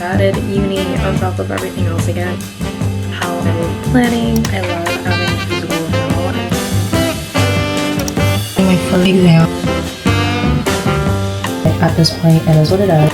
added uni on top of everything else again. How I will be planning. I love having physical now. My first exam. At this point, it is what it is.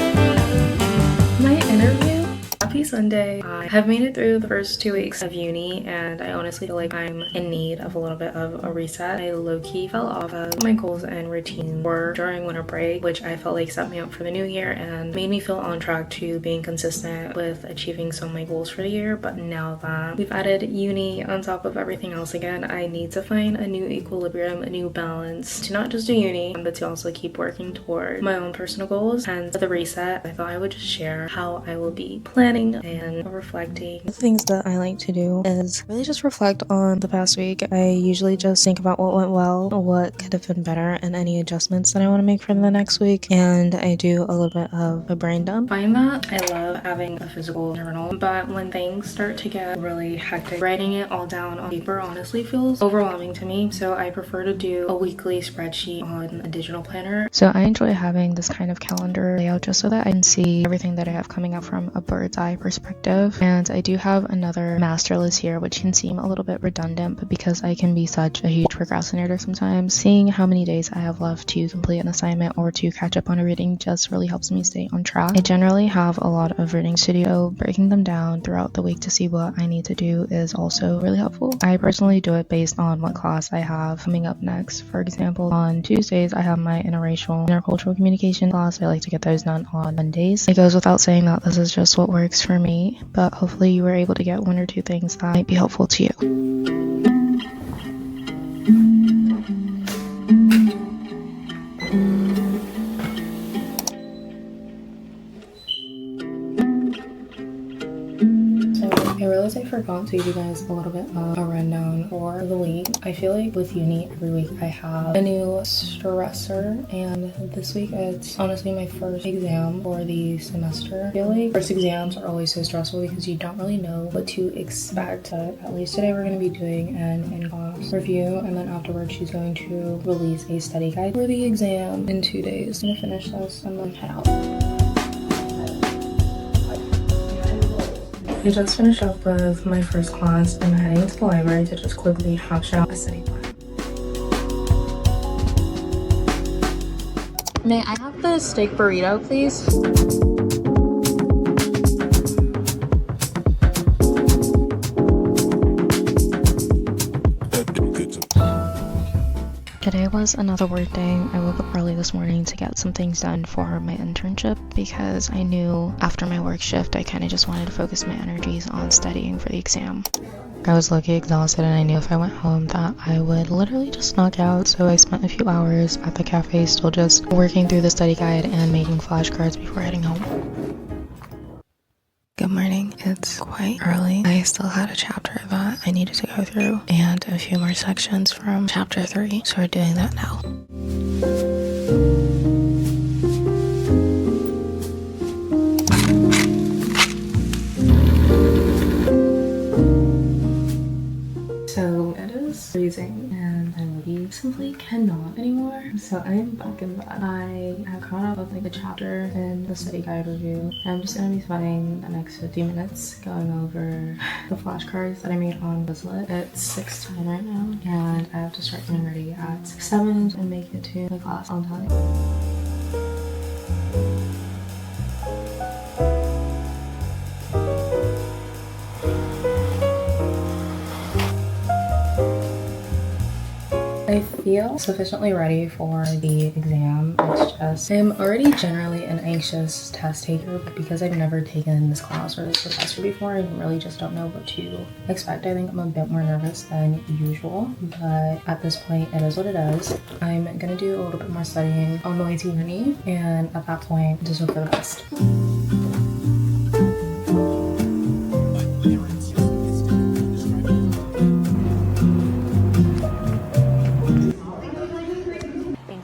My interview. Happy Sunday. I have made it through the first 2 weeks of uni and I honestly feel like I'm in need of a little bit of a reset. I low-key fell off of my goals and routine were during winter break, which I felt like set me up for the new year and made me feel on track to being consistent with achieving some of my goals for the year. But now that we've added uni on top of everything else again, I need to find a new equilibrium, a new balance to not just do uni, but to also keep working toward my own personal goals. And the reset, I thought I would just share how I will be planning and reflecting. The things that I like to do is really just reflect on the past week. I usually just think about what went well, what could have been better, and any adjustments that I want to make for the next week. And I do a little bit of a brain dump. I find that I love having a physical journal, but when things start to get really hectic, writing it all down on paper honestly feels overwhelming to me. So I prefer to do a weekly spreadsheet on a digital planner. So I enjoy having this kind of calendar layout just so that I can see everything that I have coming up from a bird's eye perspective. And I do have another master list here, which can seem a little bit redundant, but because I can be such a huge procrastinator sometimes, seeing how many days I have left to complete an assignment or to catch up on a reading just really helps me stay on track. I generally have a lot of readings to do, so breaking them down throughout the week to see what I need to do is also really helpful. I personally do it based on what class I have coming up next. For example, on Tuesdays I have my intercultural communication class. I like to get those done on Mondays. It goes without saying that this is just what works for me, but hopefully you were able to get 1 or 2 things that might be helpful to you. I realized I forgot to give you guys a little bit of a rundown for the week. I feel like with uni, every week I have a new stressor, and this week it's honestly my first exam for the semester. I feel like first exams are always so stressful because you don't really know what to expect, but at least today we're going to be doing an in-class review, and then afterwards she's going to release a study guide for the exam in 2 days. I'm going to finish this and then head out. I just finished up with my first class and I'm heading to the library to just quickly hash out a study plan. May I have the steak burrito, please? Today was another work day. I woke up early this morning to get some things done for my internship because I knew after my work shift I kind of just wanted to focus my energies on studying for the exam. I was low-key exhausted and I knew if I went home that I would literally just knock out, so I spent a few hours at the cafe still just working through the study guide and making flashcards before heading home. Good morning. It's quite early. I still had a chapter that I needed to go through and a few more sections from chapter 3, so we're doing that now. So it is freezing and I literally simply cannot anymore. So I'm back in bed. I have caught up with like a chapter in the study guide review. I'm just gonna be spending the next 50 minutes going over the flashcards that I made on Quizlet. It's 6:10 right now and I have to start getting ready at 7 and make it to my class on time. I feel sufficiently ready for the exam. It's just I'm already generally an anxious test taker, but because I've never taken this class or this professor before, I really just don't know what to expect. I think I'm a bit more nervous than usual, but at this point it is what it is. I'm gonna do a little bit more studying on the way to uni, and at that point just hope for the best.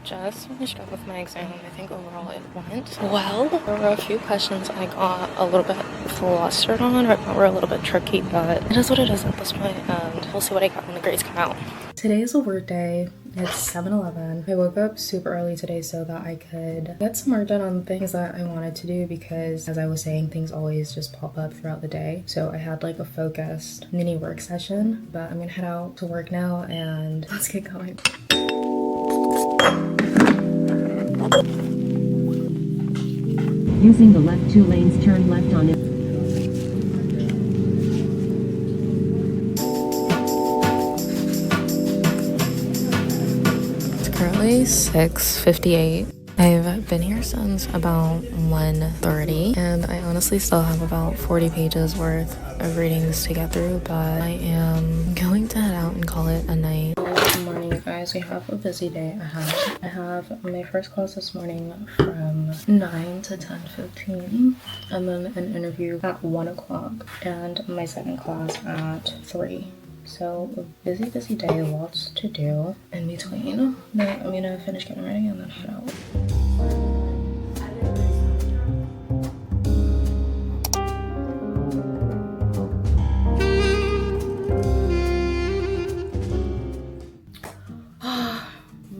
Just finished up with my exam. I think overall it went well. There were a few questions I got a little bit flustered on, or were a little bit tricky, but it is what it is at this point, and we'll see what I got when the grades come out. Today is a work day. It's 7:11. I woke up super early today so that I could get some work done on things that I wanted to do because, as I was saying, things always just pop up throughout the day. So I had like a focused mini work session, but I'm gonna head out to work now and let's get going. Using the left 2 lanes, turn left on it. It's currently 6:58. I've been here since about 1:30 and I honestly still have about 40 pages worth of readings to get through, but I am going to head out and call it a night. Good morning, you guys. We have a busy day ahead. I have my first class this morning from 9 to 10:15 and then an interview at 1 o'clock and my second class at 3. So a busy day, lots to do in between. But I'm gonna finish getting ready and then head out.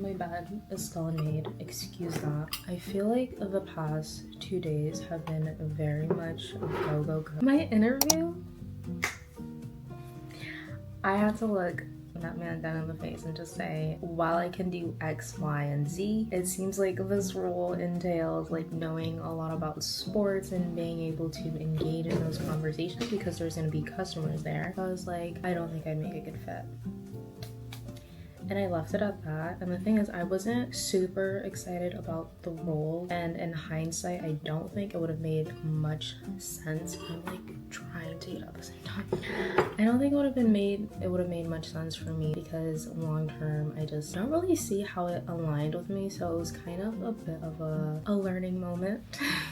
My bed is still unmade, excuse that. I feel like the past 2 days have been very much go. My interview, I had to look that man down in the face and just say, while I can do X, Y, and Z, it seems like this role entails like knowing a lot about sports and being able to engage in those conversations because there's gonna be customers there. So I was like, I don't think I'd make a good fit. And I left it at that. And the thing is, I wasn't super excited about the role. And in hindsight, I don't think it would have made much sense. I'm like trying to eat at the same time. I don't think it would have made much sense for me because long term, I just don't really see how it aligned with me. So it was kind of a bit of a learning moment.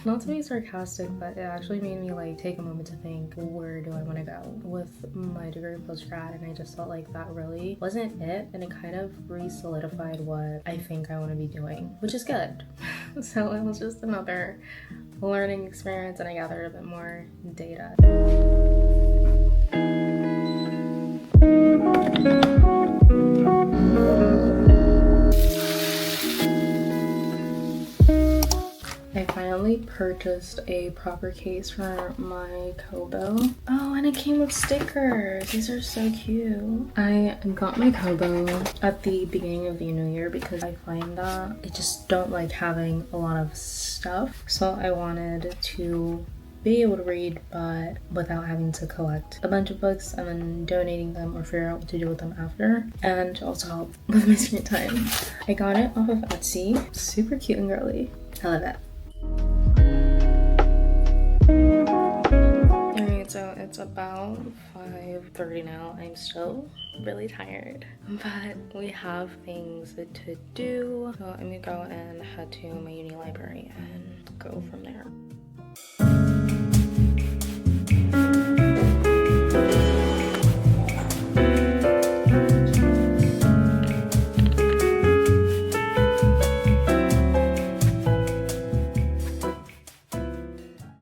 Not to be sarcastic, but it actually made me like take a moment to think, where do I want to go with my degree post-grad? And I just felt like that really wasn't it. And it kind of re-solidified what I think I want to be doing, which is good. So it was just another learning experience and I gathered a bit more data. I finally purchased a proper case for my Kobo. Oh, and it came with stickers. These are so cute. I got my Kobo at the beginning of the new year because I find that I just don't like having a lot of stuff. So I wanted to be able to read, but without having to collect a bunch of books and then donating them or figure out what to do with them after, and also help with my screen time. I got it off of Etsy. Super cute and girly. I love it. Alright, so it's about 5:30 now. I'm still really tired, but we have things to do. So I'm gonna go and head to my uni library and go from there.